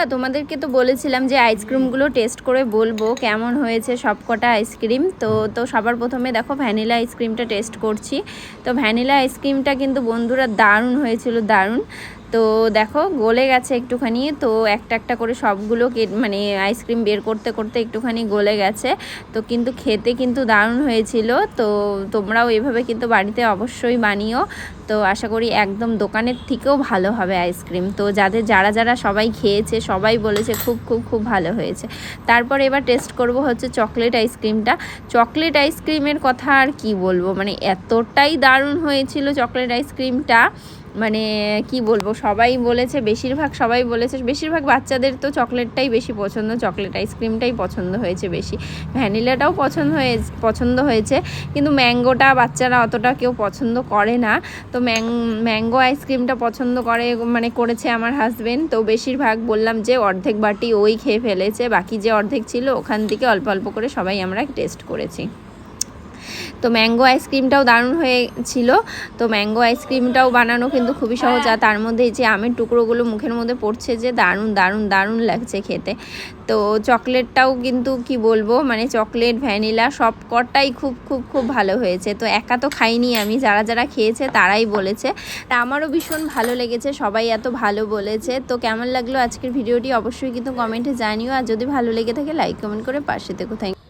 বন্ধুরা তোমাদেরকে তো বলেছিলাম যে আইসক্রিমগুলো টেস্ট করে বলবো কেমন হয়েছে সবকটা আইসক্রিম। তো সবার প্রথমে দেখো ভ্যানিলা আইসক্রিমটা টেস্ট করছি। তো ভ্যানিলা আইসক্রিমটা কিন্তু বন্ধুরা দারুণ হয়েছিল, দারুণ। তো দেখো গলে গেছে একটুখানি, তো একটা একটা করে সবগুলো মানে আইসক্রিম বের করতে করতে একটুখানি গলে গেছে। তো কিন্তু খেতে কিন্তু দারুণ হয়েছিল। তো তোমরাও এভাবে কিন্তু বাড়িতে অবশ্যই বানিও। তো আশা করি একদম দোকানের থেকেও ভালো হবে আইসক্রিম। তো যারা সবাই খেয়েছে সবাই বলেছে খুব খুব খুব ভালো হয়েছে। তারপর এবার টেস্ট করব হচ্ছে চকলেট আইসক্রিমটা। চকলেট আইসক্রিমের কথা আর কি বলবো, মানে এতটাই দারুণ হয়েছিল চকলেট আইসক্রিমটা, মানে কি বলবো, সবাই বলেছে, বেশিরভাগ বাচ্চাদের তো চকলেটটাই বেশি পছন্দ, চকলেট আইসক্রিমটাই পছন্দ হয়েছে বেশি। ভ্যানিলাটাও পছন্দ হয়েছে, কিন্তু ম্যাঙ্গোটা বাচ্চারা অতটা কেউ পছন্দ করে না। তো ম্যাঙ্গো আইসক্রিমটা পছন্দ করেছে আমার হাজবেন্ড। তো বেশিরভাগ বললাম যে অর্ধেক বাটি ওই খেয়ে ফেলেছে, বাকি যে অর্ধেক ছিল ওখান থেকে অল্প অল্প করে সবাই আমরা টেস্ট করেছি। তো ম্যাঙ্গো আইসক্রিমটাও দারুণ হয়েছিল। তো ম্যাঙ্গো আইসক্রিমটাও বানানো কিন্তু খুবই সহজ, আর তার মধ্যে যে আমের টুকরোগুলো মুখের মধ্যে পড়ছে যে দারুণ দারুণ দারুণ লাগছে খেতে। তো চকলেটটাও কিন্তু কি বলবো, মানে চকলেট ভ্যানিলা সব কটাই খুব খুব খুব ভালো হয়েছে। তো একা তো খাইনি আমি, যারা খেয়েছে তারাই বলেছে। তা আমারও ভীষণ ভালো লেগেছে, সবাই এত ভালো বলেছে। তো কেমন লাগলো আজকের ভিডিওটি অবশ্যই কিন্তু কমেন্টে জানিও, আর যদি ভালো লেগে থাকে লাইক কমেন্ট করে পাশে থেকো। থ্যাংক